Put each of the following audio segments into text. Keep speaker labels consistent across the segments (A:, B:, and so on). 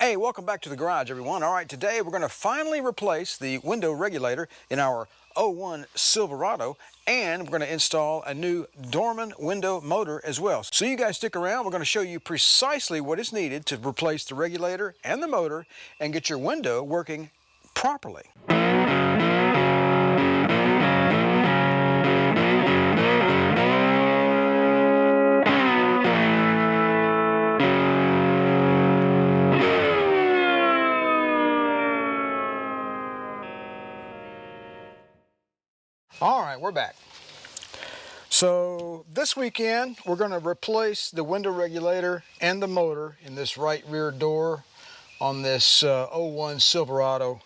A: Hey, welcome back to the garage, everyone. All right, today we're going to finally replace the window regulator in our '01 Silverado, and we're going to install a new Dorman window motor as well. So you guys stick around. We're going to show you precisely what is needed to replace the regulator and the motor and get your window working properly. All right, we're back. So this weekend, we're going to replace the window regulator and the motor in this right rear door on this '01 Silverado.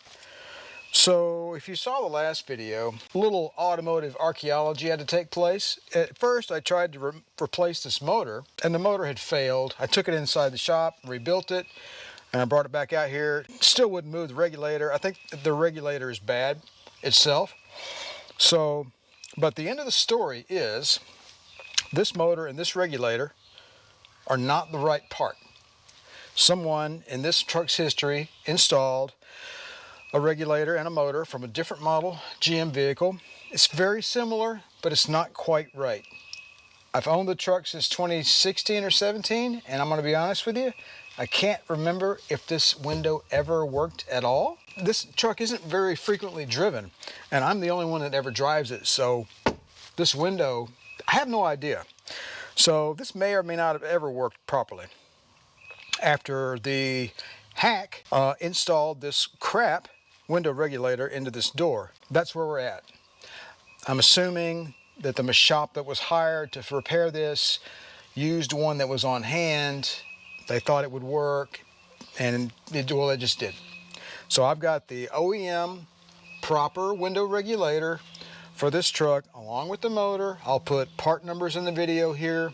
A: So if you saw the last video, a little automotive archaeology had to take place. At first, I tried to replace this motor, and the motor had failed. I took it inside the shop, rebuilt it, and I brought it back out here. Still wouldn't move the regulator. I think the regulator is bad itself. So, but the end of the story is this motor and this regulator are not the right part. Someone in this truck's history installed a regulator and a motor from a different model GM vehicle. It's very similar, but it's not quite right. I've owned the truck since 2016 or 17, and I'm going to be honest with you, I can't remember if this window ever worked at all. This truck isn't very frequently driven, and I'm the only one that ever drives it, so this window, I have no idea. So this may or may not have ever worked properly. After the hack installed this crap window regulator into this door, that's where we're at. I'm assuming that the shop that was hired to repair this used one that was on hand. They thought it would work, and it just did. So I've got the OEM proper window regulator for this truck along with the motor. I'll put part numbers in the video here,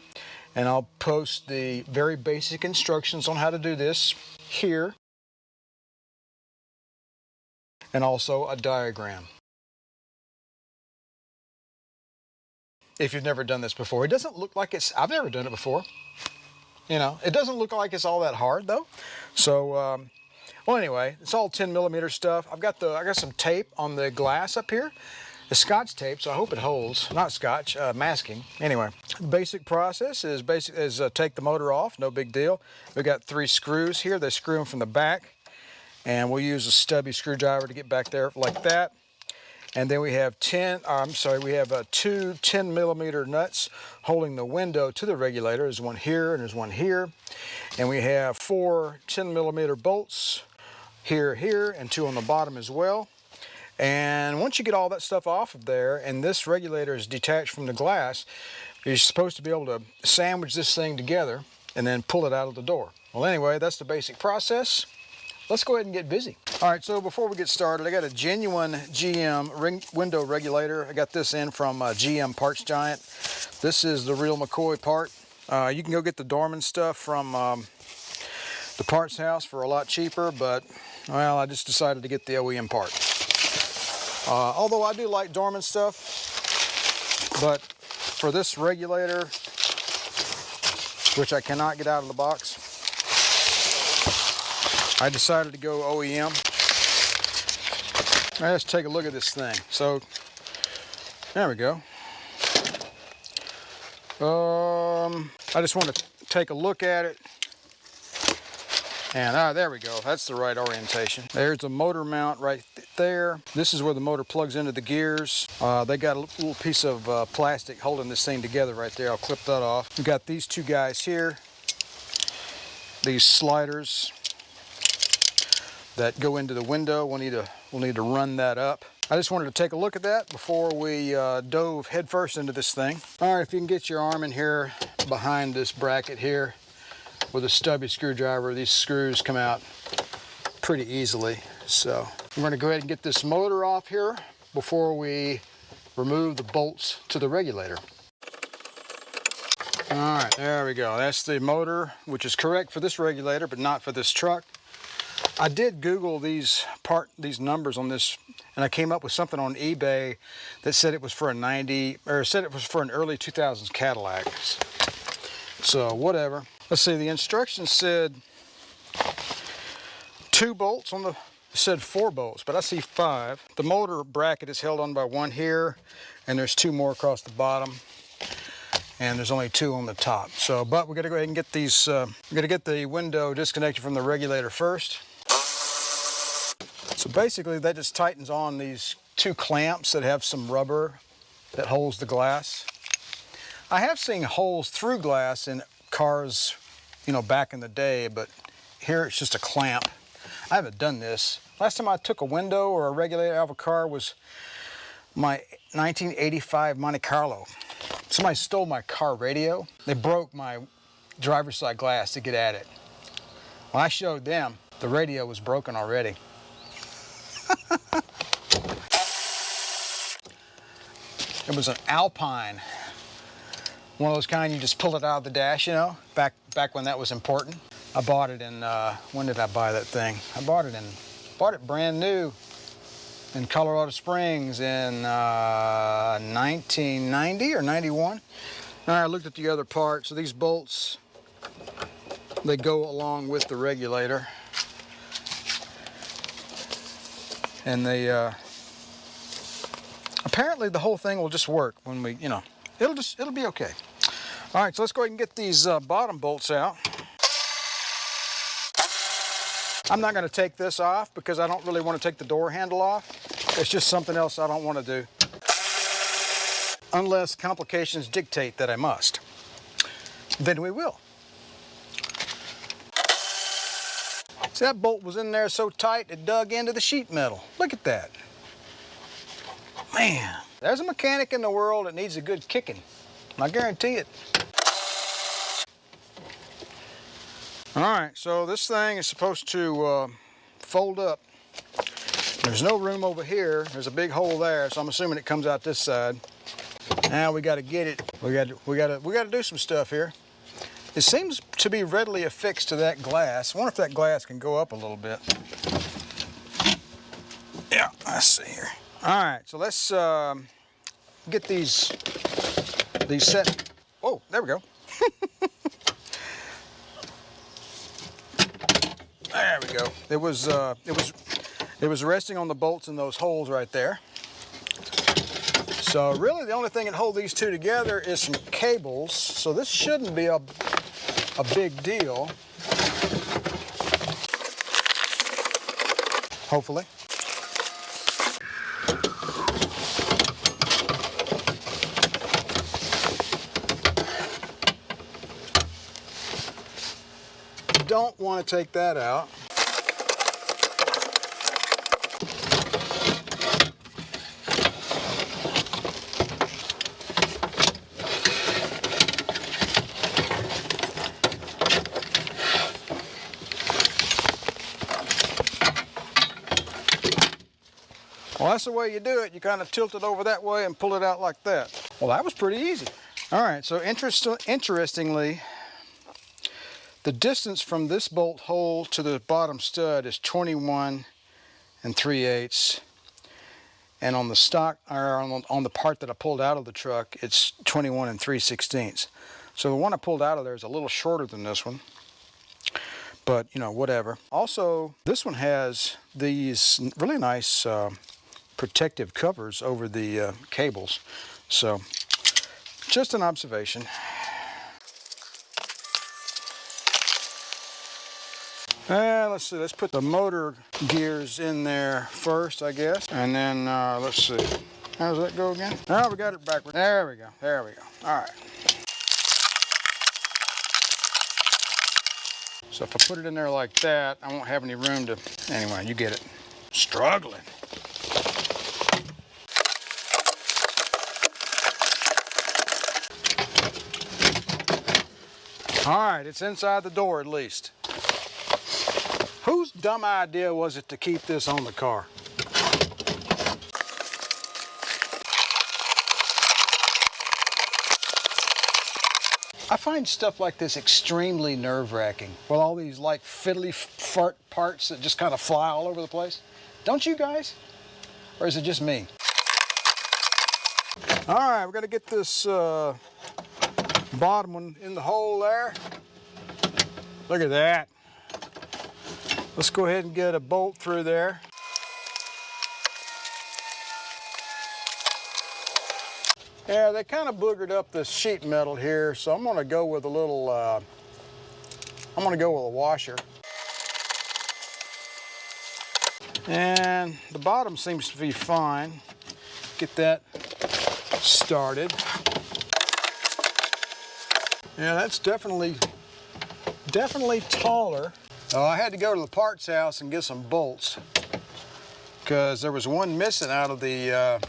A: and I'll post the very basic instructions on how to do this here, and also a diagram. If you've never done this before, it doesn't look like I've never done it before. You know, it doesn't look like it's all that hard though. So, well, anyway, it's all 10mm stuff. I got some tape on the glass up here. It's Scotch tape, so I hope it holds. Not Scotch, masking. Anyway, the basic process is take the motor off, no big deal. We got 3 screws here. They screw them from the back, and we'll use a stubby screwdriver to get back there like that. And then we have two 10mm nuts holding the window to the regulator. There's one here and there's one here. And we have 4 10mm bolts here, and 2 on the bottom as well. And once you get all that stuff off of there, and this regulator is detached from the glass, you're supposed to be able to sandwich this thing together and then pull it out of the door. Well, anyway, that's the basic process. Let's go ahead and get busy. All right, so before we get started, I got a genuine GM window regulator. I got this in from GM Parts Giant. This is the real McCoy part. You can go get the Dorman stuff from the parts house for a lot cheaper, but, well, I just decided to get the OEM part. Although I do like Dorman stuff, but for this regulator, which I cannot get out of the box, I decided to go OEM. Let's take a look at this thing. So, there we go. I just want to take a look at it. And there we go. That's the right orientation. There's a motor mount right there. This is where the motor plugs into the gears. They got a little piece of plastic holding this thing together right there. I'll clip that off. We've got these 2 guys here. These sliders that go into the window. We'll need to run that up. I just wanted to take a look at that before we dove headfirst into this thing. All right, if you can get your arm in here behind this bracket here with a stubby screwdriver, these screws come out pretty easily. So we're going to go ahead and get this motor off here before we remove the bolts to the regulator. All right, there we go. That's the motor, which is correct for this regulator, but not for this truck. I did Google these numbers on this, and I came up with something on eBay that said it was for an early 2000s Cadillac. So whatever. Let's see, the instructions said 2 bolts on the, it said 4 bolts, but I see 5. The motor bracket is held on by 1 here, and there's 2 more across the bottom, and there's only 2 on the top. So, but we got to go ahead and get these, we got to get the window disconnected from the regulator first. So basically that just tightens on these 2 clamps that have some rubber that holds the glass. I have seen holes through glass in cars, you know, back in the day, but here it's just a clamp. I haven't done this. Last time I took a window or a regulator out of a car was my 1985 Monte Carlo. Somebody stole my car radio. They broke my driver's side glass to get at it. When I showed them, the radio was broken already. It was an Alpine. One of those kind you just pull it out of the dash, you know, back when that was important. I bought it in, when did I buy that thing? I bought it brand new in Colorado Springs in 1990 or 91. And I looked at the other parts. So these bolts, they go along with the regulator. And they, apparently the whole thing will just work when we, you know, it'll be okay. All right, so let's go ahead and get these bottom bolts out. I'm not going to take this off because I don't really want to take the door handle off. It's just something else I don't want to do. Unless complications dictate that I must. Then we will. See, that bolt was in there so tight it dug into the sheet metal. Look at that. Man, there's a mechanic in the world that needs a good kicking. I guarantee it. All right, so this thing is supposed to fold up. There's no room over here. There's a big hole there, so I'm assuming it comes out this side. Now we got to get it. We got to do some stuff here. It seems to be readily affixed to that glass. I wonder if that glass can go up a little bit. Yeah, let's see here. All right, so let's get these set. Oh, there we go. There we go. It was resting on the bolts in those holes right there. So really the only thing that holds these two together is some cables. So this shouldn't be a big deal. Hopefully. Don't want to take that out. Well, that's the way you do it. You kind of tilt it over that way and pull it out like that. Well, that was pretty easy. All right, so interestingly, the distance from this bolt hole to the bottom stud is 21 3/8, and on the stock, or on the part that I pulled out of the truck, it's 21 3/16. So the one I pulled out of there is a little shorter than this one, but you know, whatever. Also, this one has these really nice protective covers over the cables. So just an observation. Let's see, let's put the motor gears in there first, I guess. And then, let's see. How does that go again? Oh, we got it backwards. There we go, there we go. All right. So if I put it in there like that, I won't have any room to, anyway, you get it. Struggling. All right, it's inside the door at least. Whose dumb idea was it to keep this on the car? I find stuff like this extremely nerve-wracking. With all these like fiddly fart parts that just kind of fly all over the place. Don't you guys? Or is it just me? All right, we're gonna get this bottom one in the hole there. Look at that. Let's go ahead and get a bolt through there. Yeah, they kind of boogered up the sheet metal here, so I'm gonna go with a little, I'm gonna go with a washer. And the bottom seems to be fine. Get that started. Yeah, that's definitely taller. I had to go to the parts house and get some bolts because there was one missing out of the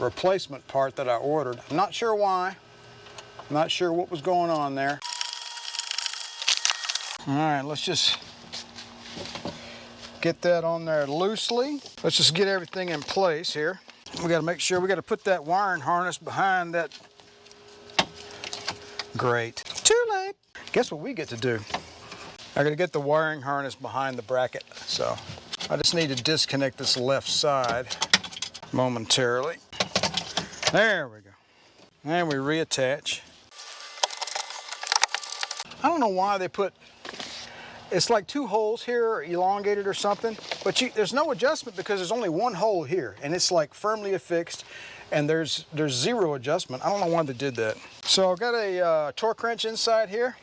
A: replacement part that I ordered. I'm not sure why. I'm not sure what was going on there. All right, let's just get that on there loosely. Let's just get everything in place here. We got to make sure we got to put that wiring harness behind that. Great. Too late. Guess what we get to do? I got to get the wiring harness behind the bracket. So I just need to disconnect this left side momentarily. There we go. And we reattach. I don't know why they put, it's like two holes here, elongated or something, but there's no adjustment because there's only one hole here, and it's like firmly affixed, and there's zero adjustment. I don't know why they did that. So I've got a torque wrench inside here.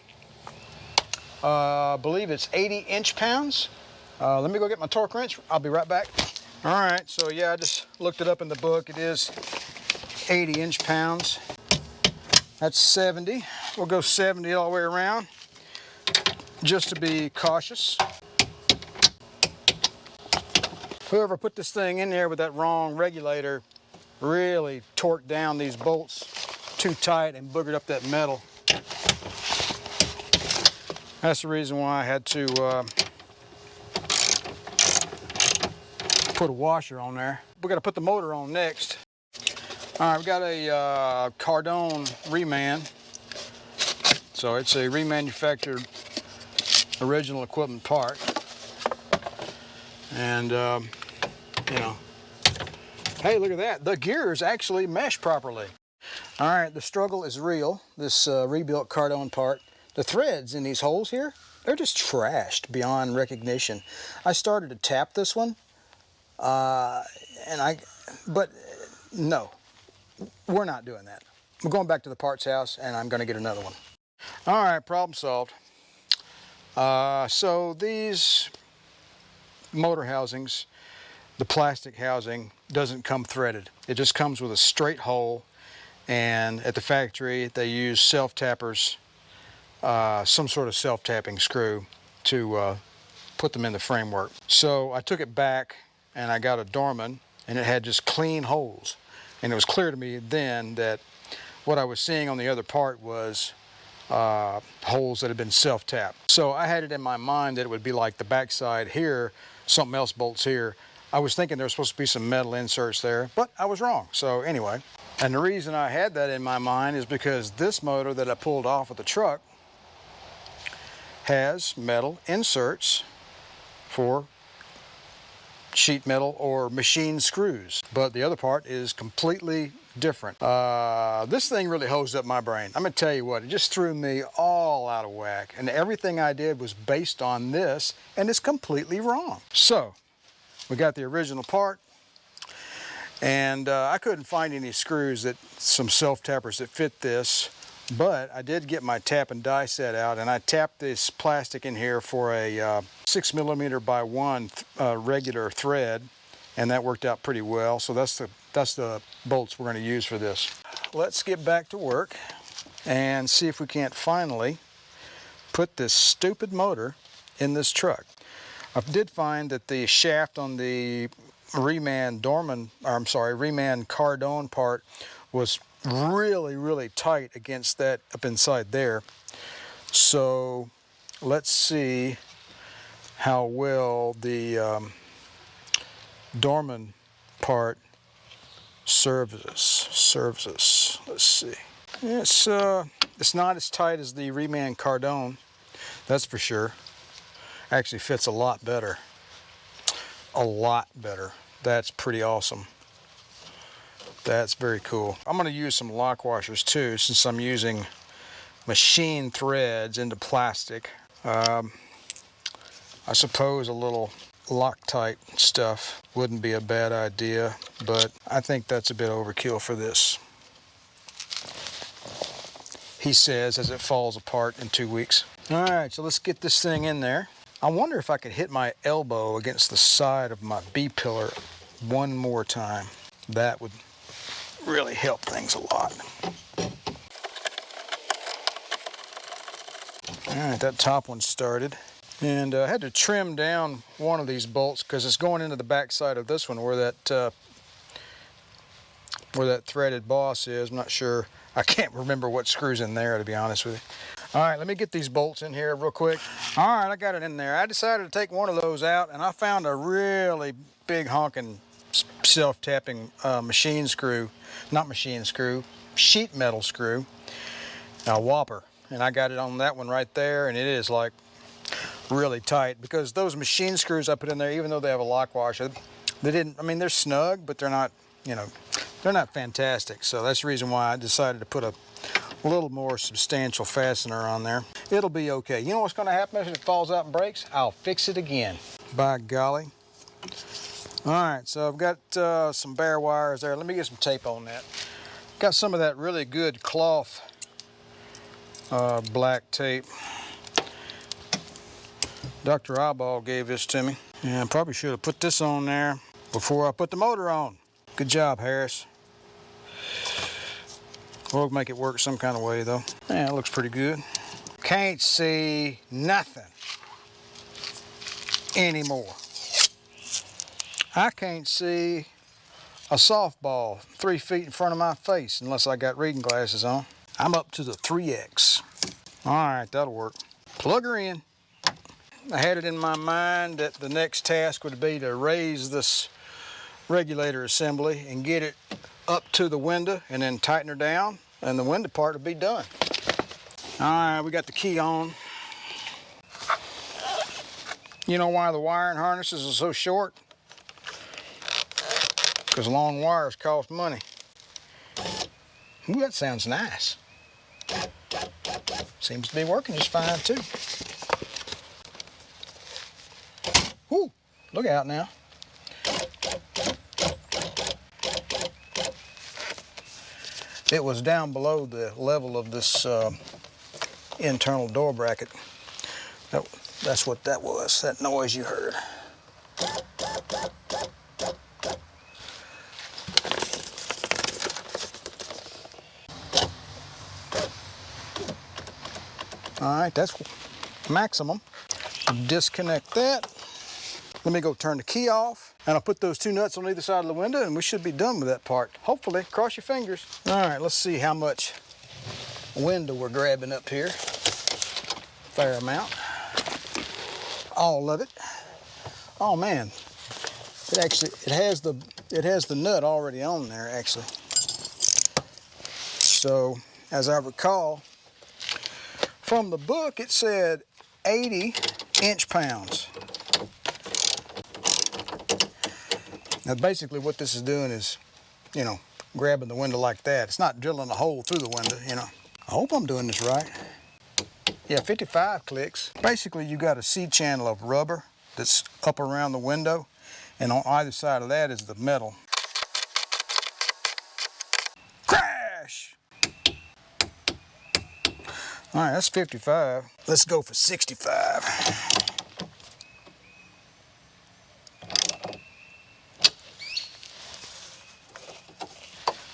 A: I believe it's 80 inch-pounds. Let me go get my torque wrench. I'll be right back. All right, so yeah, I just looked it up in the book. It is 80 inch-pounds. That's 70. We'll go 70 all the way around, just to be cautious. Whoever put this thing in there with that wrong regulator really torqued down these bolts too tight and boogered up that metal. That's the reason why I had to put a washer on there. We're gonna put the motor on next. All right, we've got a Cardone reman. So it's a remanufactured original equipment part. And, you know, hey, look at that. The gears actually mesh properly. All right, the struggle is real. This rebuilt Cardone part. The threads in these holes here, they're just trashed beyond recognition. I started to tap this one, but no, we're not doing that. We're going back to the parts house and I'm gonna get another one. All right, problem solved. So these motor housings, the plastic housing doesn't come threaded. It just comes with a straight hole, and at the factory they use self-tappers, some sort of self-tapping screw to put them in the framework. So I took it back and I got a Dorman, and it had just clean holes. And it was clear to me then that what I was seeing on the other part was holes that had been self-tapped. So I had it in my mind that it would be like the backside here, something else bolts here. I was thinking there was supposed to be some metal inserts there, but I was wrong. So anyway, and the reason I had that in my mind is because this motor that I pulled off of the truck has metal inserts for sheet metal or machine screws, but the other part is completely different. This thing really hosed up my brain. I'm gonna tell you what, it just threw me all out of whack, and everything I did was based on this, and it's completely wrong. So we got the original part, and I couldn't find any screws, some self-tappers that fit this, but I did get my tap and die set out, and I tapped this plastic in here for a 6mm by 1 regular thread, and that worked out pretty well. So that's the bolts we're going to use for this. Let's get back to work and see if we can't finally put this stupid motor in this truck. I did find that the shaft on the reman Cardone part was really tight against that up inside there. So let's see how well the Dorman part serves us. Let's see. It's not as tight as the reman Cardone, that's for sure. Actually fits a lot better. A lot better. That's pretty awesome. That's very cool. I'm going to use some lock washers too, since I'm using machine threads into plastic. I suppose a little Loctite stuff wouldn't be a bad idea, but I think that's a bit overkill for this. He says as it falls apart in 2 weeks. All right, so let's get this thing in there. I wonder if I could hit my elbow against the side of my B-pillar one more time. That would really help things a lot. All right, that top one started. And I had to trim down one of these bolts because it's going into the back side of this one where that threaded boss is. I'm not sure. I can't remember what screws in there, to be honest with you. All right, let me get these bolts in here real quick. All right, I got it in there. I decided to take one of those out, and I found a really big honking self-tapping machine screw. Not machine screw, sheet metal screw. A Whopper. And I got it on that one right there, and it is like really tight because those machine screws I put in there, even though they have a lock washer, they didn't, I mean, they're snug, but they're not, you know, they're not fantastic. So that's the reason why I decided to put a little more substantial fastener on there. It'll be okay. You know what's going to happen if it falls out and breaks? I'll fix it again. By golly. All right, so I've got some bare wires there. Let me get some tape on that. Got some of that really good cloth black tape. Dr. Eyeball gave this to me. And I probably should have put this on there before I put the motor on. Good job, Harris. We'll make it work some kind of way, though. Yeah, it looks pretty good. Can't see nothing anymore. I can't see a softball 3 feet in front of my face unless I got reading glasses on. I'm up to the 3X. All right, that'll work. Plug her in. I had it in my mind that the next task would be to raise this regulator assembly and get it up to the window and then tighten her down, and the window part will be done. All right, we got the key on. You know why the wiring harnesses are so short? Because long wires cost money. Ooh, that sounds nice. Seems to be working just fine too. Whoo, look out now. It was down below the level of this internal door bracket. That's what that was, that noise you heard. All right, that's maximum. Disconnect that. Let me go turn the key off, and I'll put those two nuts on either side of the window, and we should be done with that part. Hopefully, cross your fingers. All right, let's see how much window we're grabbing up here. Fair amount. All of it. Oh man, it has the nut already on there actually. So, as I recall, from the book it said 80 inch-pounds. Now basically what this is doing is, you know, grabbing the window like that. It's not drilling a hole through the window, you know. I hope I'm doing this right. Yeah, 55 clicks. Basically you got a C-channel of rubber that's up around the window, and on either side of that is the metal. Crash! All right, that's 55. Let's go for 65.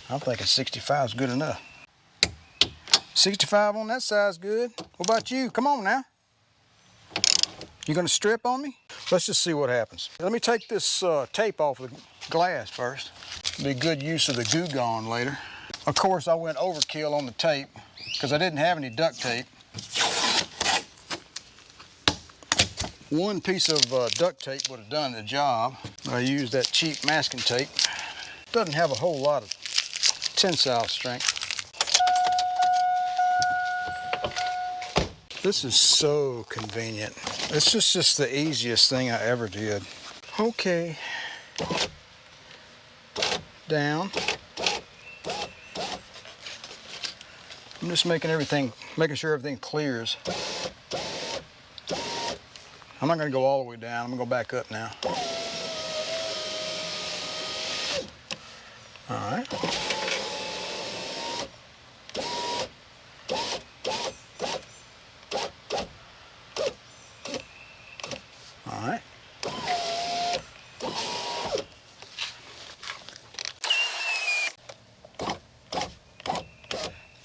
A: I'm thinking 65 is good enough. 65 on that side's good. What about you? Come on now. You gonna strip on me? Let's just see what happens. Let me take this tape off the glass first. Be good use of the Goo Gone later. Of course, I went overkill on the tape because I didn't have any duct tape. One piece of duct tape would have done the job. I used that cheap masking tape. Doesn't have a whole lot of tensile strength. This is so convenient. It's just the easiest thing I ever did. Okay. Down. I'm just making sure everything clears. I'm not going to go all the way down. I'm going to go back up now. All right. All right.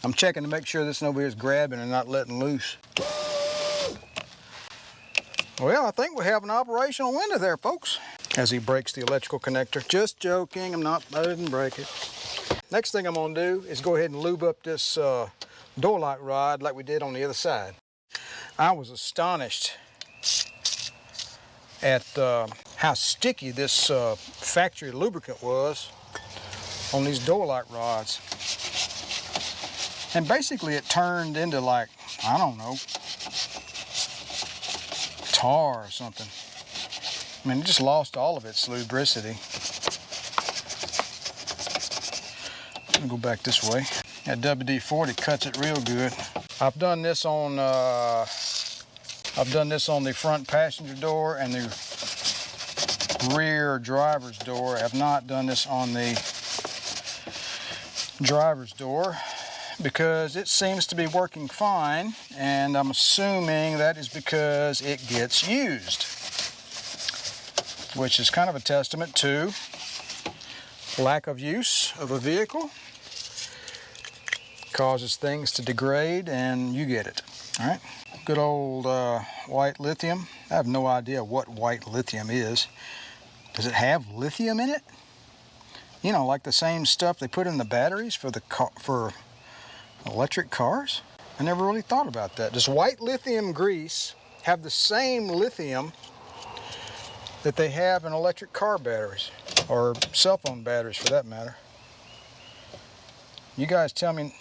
A: I'm checking to make sure this over here is grabbing and not letting loose. Well, I think we have an operational window there, folks. As he breaks the electrical connector. Just joking, I didn't break it. Next thing I'm gonna do is go ahead and lube up this door lock rod like we did on the other side. I was astonished at how sticky this factory lubricant was on these door lock rods. And basically it turned into like, I don't know, tar or something. I mean, it just lost all of its lubricity. Let me go back this way. That WD-40 cuts it real good. I've done this on the front passenger door and the rear driver's door. I have not done this on the driver's door because it seems to be working fine, and I'm assuming that is because it gets used, which is kind of a testament to lack of use of a vehicle. Causes things to degrade, and you get it. All right, good old white lithium. I have no idea what white lithium is. Does it have lithium in it? You know, like the same stuff they put in the batteries for for electric cars? I never really thought about that. Does white lithium grease have the same lithium that they have in electric car batteries, or cell phone batteries for that matter? You guys tell me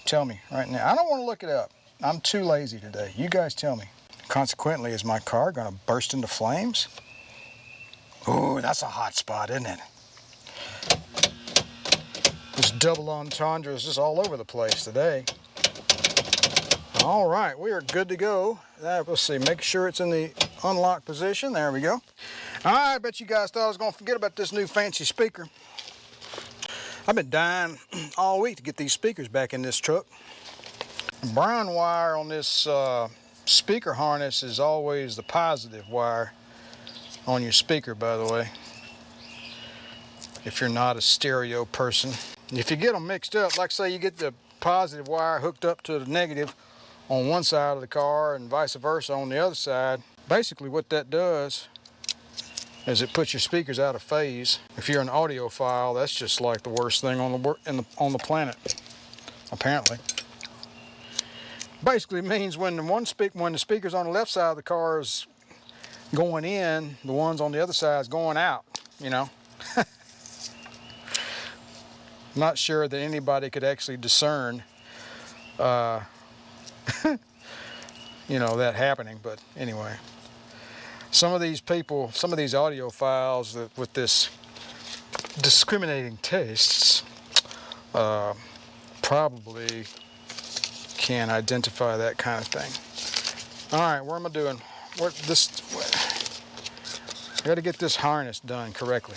A: right now. I don't want to look it up. I'm too lazy today. You guys tell me. Consequently, is my car going to burst into flames? Ooh, that's a hot spot, isn't it? This double entendre is just all over the place today. All right, we are good to go. Let's see, make sure it's in the unlocked position. There we go. All right, I bet you guys thought I was going to forget about this new fancy speaker. I've been dying all week to get these speakers back in this truck. Brown wire on this speaker harness is always the positive wire on your speaker, by the way, if you're not a stereo person. If you get them mixed up, like say you get the positive wire hooked up to the negative on one side of the car and vice versa on the other side, basically what that does is it puts your speakers out of phase. If you're an audiophile, that's just like the worst thing on the planet, apparently. Basically means when the speakers on the left side of the car is going in, the ones on the other side is going out, you know. Not sure that anybody could actually discern you know, that happening, but anyway. Some of these people, some of these audiophiles with this discriminating tastes probably can identify that kind of thing. All right, what am I doing? I got to get this harness done correctly.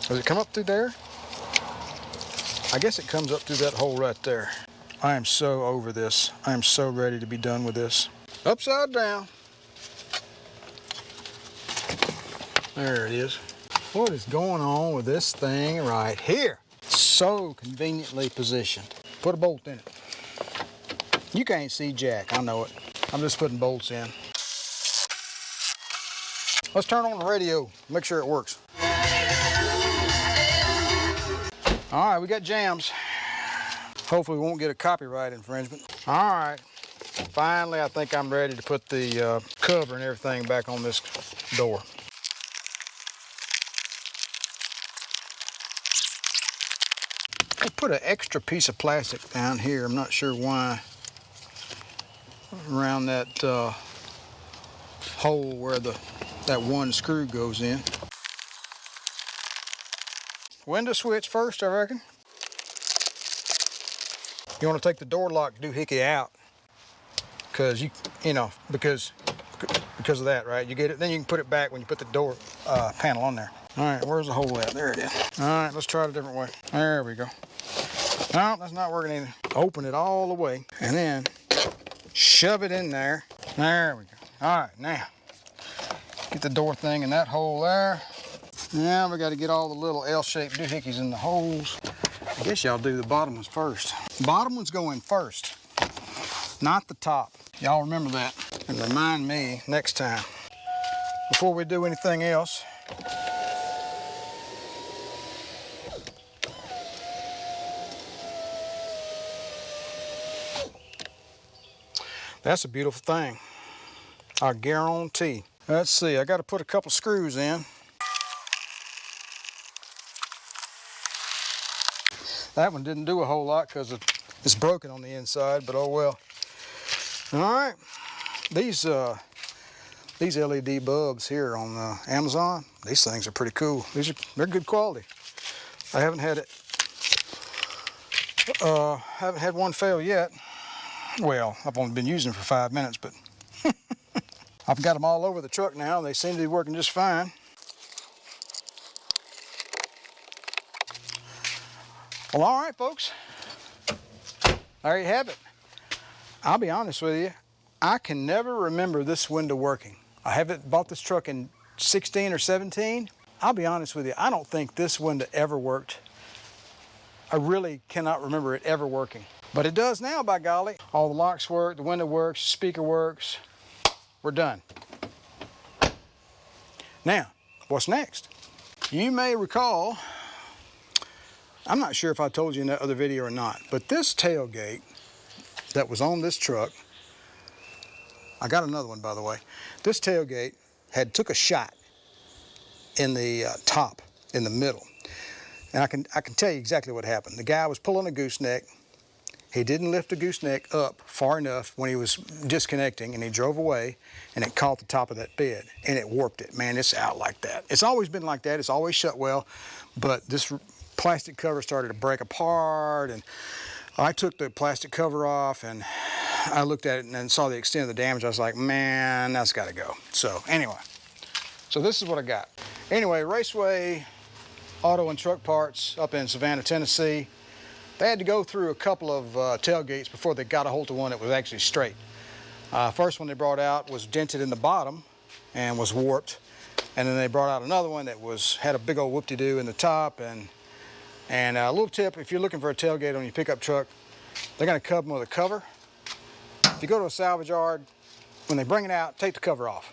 A: Does it come up through there? I guess it comes up through that hole right there. I am so over this. I am so ready to be done with this. Upside down. There it is. What is going on with this thing right here? So conveniently positioned. Put a bolt in it. You can't see jack, I know it. I'm just putting bolts in. Let's turn on the radio, make sure it works. All right, we got jams. Hopefully we won't get a copyright infringement. All right, finally I think I'm ready to put the cover and everything back on this door. I put an extra piece of plastic down here, I'm not sure why, around that hole where that one screw goes in. Window switch first, I reckon. You want to take the door lock doohickey out, because because because of that, right? You get it, then you can put it back when you put the door panel on there. All right, where's the hole at? There it is. All right, let's try it a different way. There we go. No, that's not working either. Open it all the way and then shove it in there. There we go. All right, now get the door thing in that hole there. Now we got to get all the little L-shaped doohickeys in the holes. I guess y'all do the bottom ones first. The bottom one's going first, not the top. Y'all remember that and remind me next time. Before we do anything else, that's a beautiful thing. I guarantee. Let's see, I got to put a couple screws in. That one didn't do a whole lot because it's broken on the inside, but oh well. All right, these LED bulbs here on Amazon, these things are pretty cool. They're good quality. I haven't had one fail yet. Well, I've only been using them for 5 minutes, but I've got them all over the truck now, and they seem to be working just fine. Well, all right, folks. There you have it. I'll be honest with you, I can never remember this window working. I haven't bought this truck in 16 or 17. I'll be honest with you, I don't think this window ever worked. I really cannot remember it ever working. But it does now, by golly. All the locks work, the window works, the speaker works. We're done. Now, what's next? You may recall, I'm not sure if I told you in that other video or not, but this tailgate that was on this truck, I got another one by the way, this tailgate took a shot in the top, in the middle. And I can tell you exactly what happened. The guy was pulling a gooseneck. He didn't lift the gooseneck up far enough when he was disconnecting, and he drove away, and it caught the top of that bed, and it warped it. Man, it's out like that. It's always been like that. It's always shut well, but this plastic cover started to break apart, and I took the plastic cover off, and I looked at it and then saw the extent of the damage. I was like, man, that's got to go. So anyway, so this is what I got. Anyway, Raceway Auto and Truck Parts up in Savannah, Tennessee. They had to go through a couple of tailgates before they got a hold of one that was actually straight. First one they brought out was dented in the bottom and was warped. And then they brought out another one that had a big old whoop-de-doo in the top. And a little tip, if you're looking for a tailgate on your pickup truck, they're gonna cover them with a cover. If you go to a salvage yard, when they bring it out, take the cover off,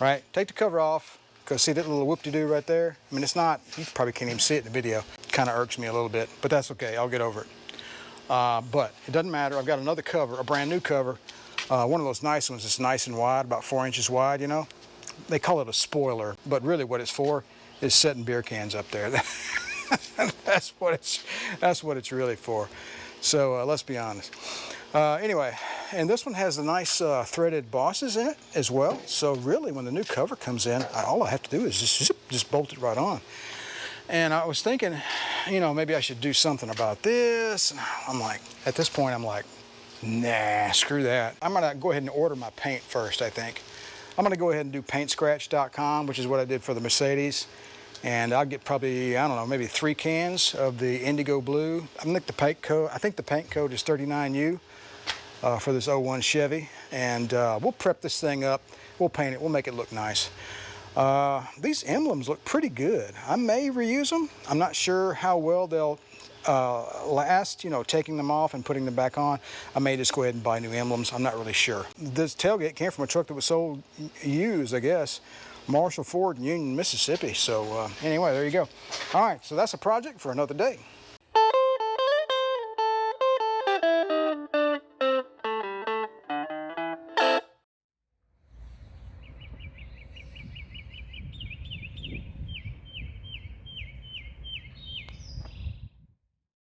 A: right? Take the cover off, because see that little whoop-de-doo right there? I mean, it's not, you probably can't even see it in the video. Kind of irks me a little bit, but that's okay, I'll get over it. But it doesn't matter, I've got another cover, a brand new cover, one of those nice ones that's nice and wide, about 4 inches wide, you know? They call it a spoiler, but really what it's for is setting beer cans up there. That's what it's really for. So let's be honest. Anyway, and this one has the nice threaded bosses in it as well. So really, when the new cover comes in, all I have to do is just bolt it right on. And I was thinking, you know, maybe I should do something about this. And I'm like, at this point, I'm like, nah, screw that. I'm gonna go ahead and order my paint first, I think. I'm gonna go ahead and do paintscratch.com, which is what I did for the Mercedes. And I'll get probably, I don't know, maybe 3 cans of the indigo blue. I think the paint code is 39U for this 01 Chevy. And we'll prep this thing up, we'll paint it, we'll make it look nice. These emblems look pretty good. I may reuse them. I'm not sure how well they'll last, you know, taking them off and putting them back on. I may just go ahead and buy new emblems. I'm not really sure. This tailgate came from a truck that was sold used, I guess. Marshall Ford in Union, Mississippi. So anyway, there you go. All right, so that's a project for another day.